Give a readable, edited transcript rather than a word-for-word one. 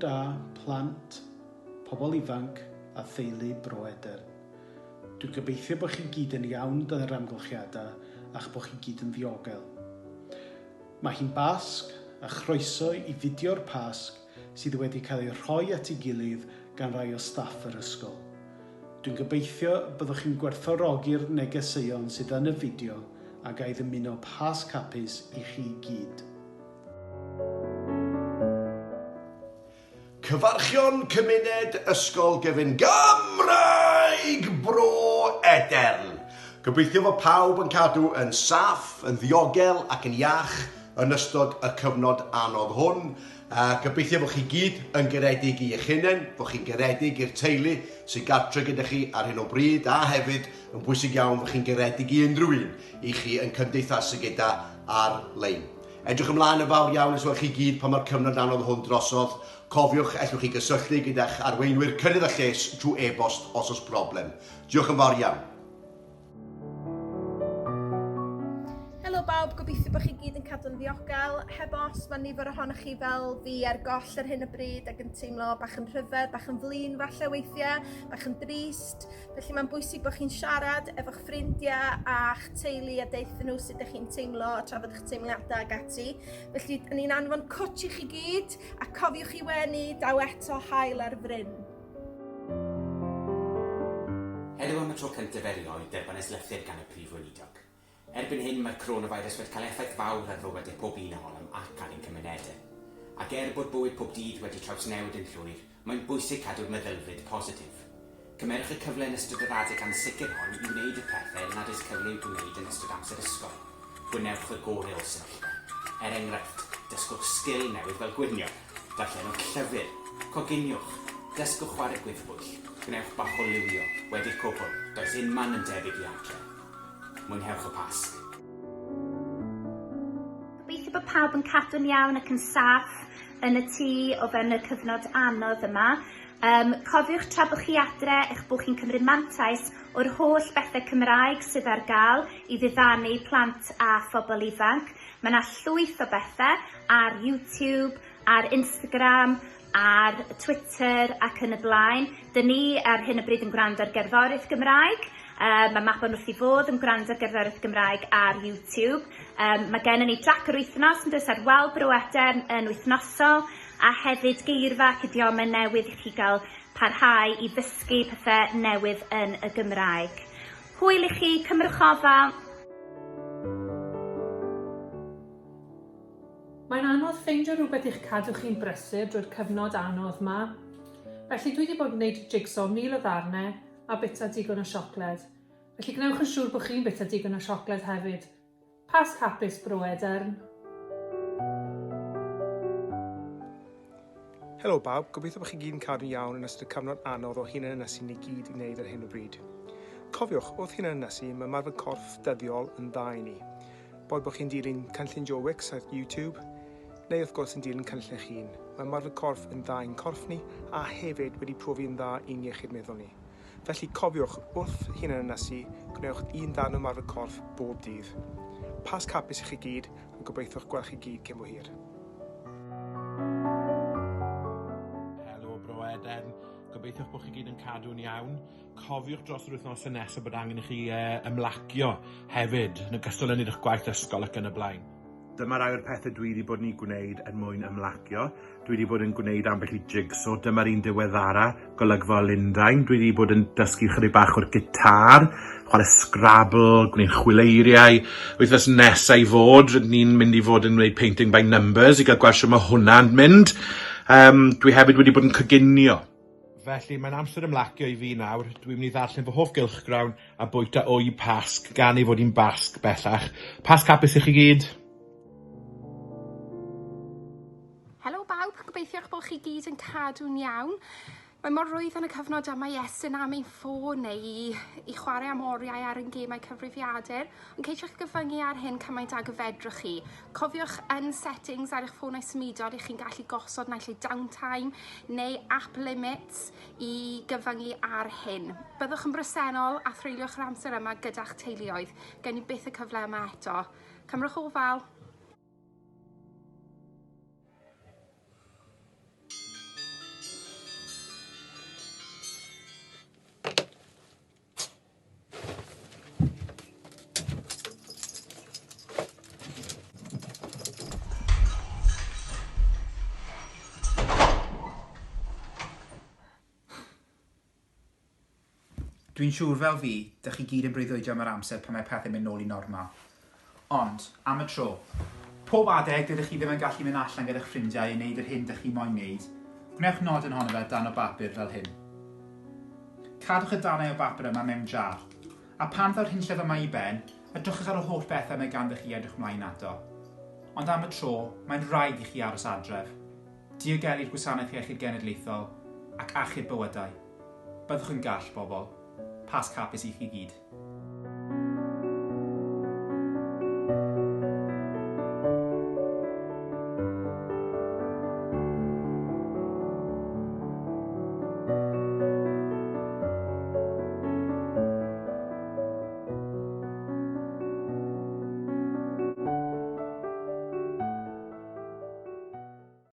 da, plant, pobl ifanc a theulu broeder. Dwi'n gobeithio bod chi gyd yn iawn yn yr amgylchiadau a'ch bod chi gyd yn ddiogel. Mae hi'n Basg a chroeso i fidio'r Pasg sydd wedi cael ei rhoi at ei gilydd gan rai o staff yr ysgol. Dwi'n gobeithio byddwch chi'n gwerthfawrogi'r negeseuon sydd yn y fideo a ga i ddymuno Pasg hapus i chi gyd. Cyfarchion cymuned ysgol Gefn Gymraeg Bro Edern. Gobeithio fod pawb yn cadw yn saff, yn ddiogel ac yn iach yn ystod y cyfnod anodd hwn. Gobeithio bod chi gyd yn garedig i eich hunain, bod chi'n garedig i'r teulu sy'n gartre gyda chi ar hyn o bryd, a hefyd yn bwysig iawn bod chi'n garedig i unrhyw un i chi yn cymdeithasu gyda ar-lein. Edrych ymlaen yn fawr iawn os ywch chi gyd pan mae'r cyfnod anodd hwn drosodd. Cofiwch allwch chi gysylltu gyda'ch arweinwyr cynnydd a lles drwy e-bost os oes broblem. Diolch yn fawr iawn. Helo bawb, gobeithio bod chi gyd yn cadw'n ddiogel. Heb os mae nifer ohonoch chi fel fi ar goll ar hyn o bryd ac yn teimlo bach yn rhyfedd, bach yn flin falle weithiau, bach yn drist. Felly mae'n bwysig bod chi'n siarad efo'ch ffrindiau a'ch teulu a deithio nhw sut ydych chi'n teimlo a trafod eich teimladau ag ati. Felly ni'n anfon cwtch i chi gyd a cofiwch i wenu daw eto hael ar fryn. Heddiw am y tro cyntaf erioed derbynes lythyr gan y Prif Weinidog. Erbyn hyn mae'r coronavirus wedi cael effaith fawr ar fywydau pob un ohonom ac ar ein cymunedau. Ac bod bywyd pob dydd wedi trawsnewid yn llwyr, mae'n bwysig cadw'r meddylfryd positif. Cymerwch y cyfle yn ystod yr adeg ansicr hon i wneud y pethau nad oes cyfle i'w gwneud yn ystod amser ysgol. Gwynewch y gorau o sefyllfa. Enghraifft, dysgwch sgil newydd fel gwynio, darllenwch llyfr, coginiwch, dysgwch chwarae gwyddbwyll, gwneud bach o liwio, wedi'r cwbl, does unman yn debyg i adre. Mwynhewch y Pasg. Gobeithio bod pawb yn cadw'n iawn ac yn saff yn y tŷ o fewn y cyfnod anodd yma. Cofiwch tra bod chi adre eich bod chi'n cymryd mantais o'r holl bethau Cymraeg sydd ar gael i ddiddannu plant a phobl ifanc. Mae yna llwyth o bethau ar YouTube, ar Instagram, ar Twitter ac yn y blaen. Dyn ni ar hyn o bryd yn gwrando ar gerddoriaeth Gymraeg. Mae Mabon wrth i fod yn gwrando ar gerddoriaeth Gymraeg ar YouTube. Mae gennym ni drac yr wythnos yn dweud ar wal Bro Edern yn wythnosol a hefyd geirfa ac idiomau newydd i chi gael parhau i ddysgu pethau newydd yn y Gymraeg. Hwyl i chi, cymrwch ofal. Mae'n anodd ffeindio rhywbeth i'ch cadw chi'n brysur drwy'r cyfnod anodd yma. Felly dwi wedi bod yn gwneud jigsaw 1000 o ddarnau a bita digon o siocled. Felly gwnewch yn siŵr bod chi'n bita digon o siocled hefyd. Pasg hapus Bro Edern. Helo bawb, gobeithio bod chi gyd yn cadw iawn yn ystod y cyfnod anodd o hunan ynysu ni gyd i wneud ar hyn o bryd. Cofiwch, wrth hunan ynysu, mae ymarfer corff dyddiol yn dda i ni. Bod chi'n dilyn cynllun Joe Wicks ar YouTube, neu wrth gwrs yn dilyn cynllun eich hun. Mae ymarfer corff yn dda i'n corff ni a hefyd wedi profi'n dda i'n iechyd meddwl ni. Felly cofiwch, wrth hunan ynysu, gwnewch un darn o ymarfer corff bob dydd. Pasg hapus i chi gyd, a gobeithio'ch gweld chi gyd cyn bo hir. Helo Bro Edern, gobeithio'ch bod chi gyd yn cadw'n iawn. Cofiwch dros yr wythnosau nesaf bod angen i chi ymlacio hefyd, yn ogystal â wneud eich gwaith ysgol ac yn y blaen. Dyma rai o'r pethau dwi wedi bod yn gwneud yn mwyn ymlacio. Dwi wedi bod yn gwneud ambell i jigsaw. Dyma'r un diweddara, golygfa Lundain. Dwi wedi bod yn dysgu chydig bach o'r gitar, chwarae Scrabble, gwneud chwileiriau. Wythnos nesaf i fod, ni'n mynd i fod yn gwneud painting by numbers i gael gweld sut mae hwnna'n mynd. Dwi hefyd wedi bod yn coginio. Felly mae'n amser ymlacio i fi nawr. Dwi'n mynd i ddarllen fy hoff gylchgrawn a bwyta o'i Pasg, gan i fod i'n Basg bellach. Pasg hapus i chi gyd. Helo bawb, gobeithio eich bod chi gyd yn cadw'n iawn. Mae mor rwydd yn y cyfnod yma i estyn am ein ffôn neu i chwarae am oriau ar ein gemau cyfrifiadur, ond ceisiwch gyfyngu ar hyn cymaint ag y fedrwch chi. Cofiwch yn settings ar eich ffônau symudol i chi'n gallu gosod naill ai downtime neu app limits i gyfyngu ar hyn. Byddwch yn bresennol a threulio'ch yr amser yma gyda'ch teuluoedd. Gen i byth y cyfle yma eto. Cymrwch ofal. Dwi'n siŵr fel fi, dych chi gyd yn breuddwydio am yr amser pan mae pethau'n mynd nôl i normal. Ond, am y tro, pob adeg dydych chi ddim yn gallu mynd allan gyda'ch ffrindiau i wneud yr hyn dych chi moyn wneud, wnewch nod yn honno fe dan o bapur fel hyn. Cadwch y darnau o bapur yma mewn jar, a pan ddaw'r hunllef yma i ben, edrychwch ar y holl bethau mae gandych chi edrych mlaen ato. Ond am y tro, mae'n rhaid i chi aros adref, diogelu'r Gwasanaeth Iechyd Genedlaethol ac achub bywydau. Byddwch yn gall, bobl. Pas capus i chi gyd.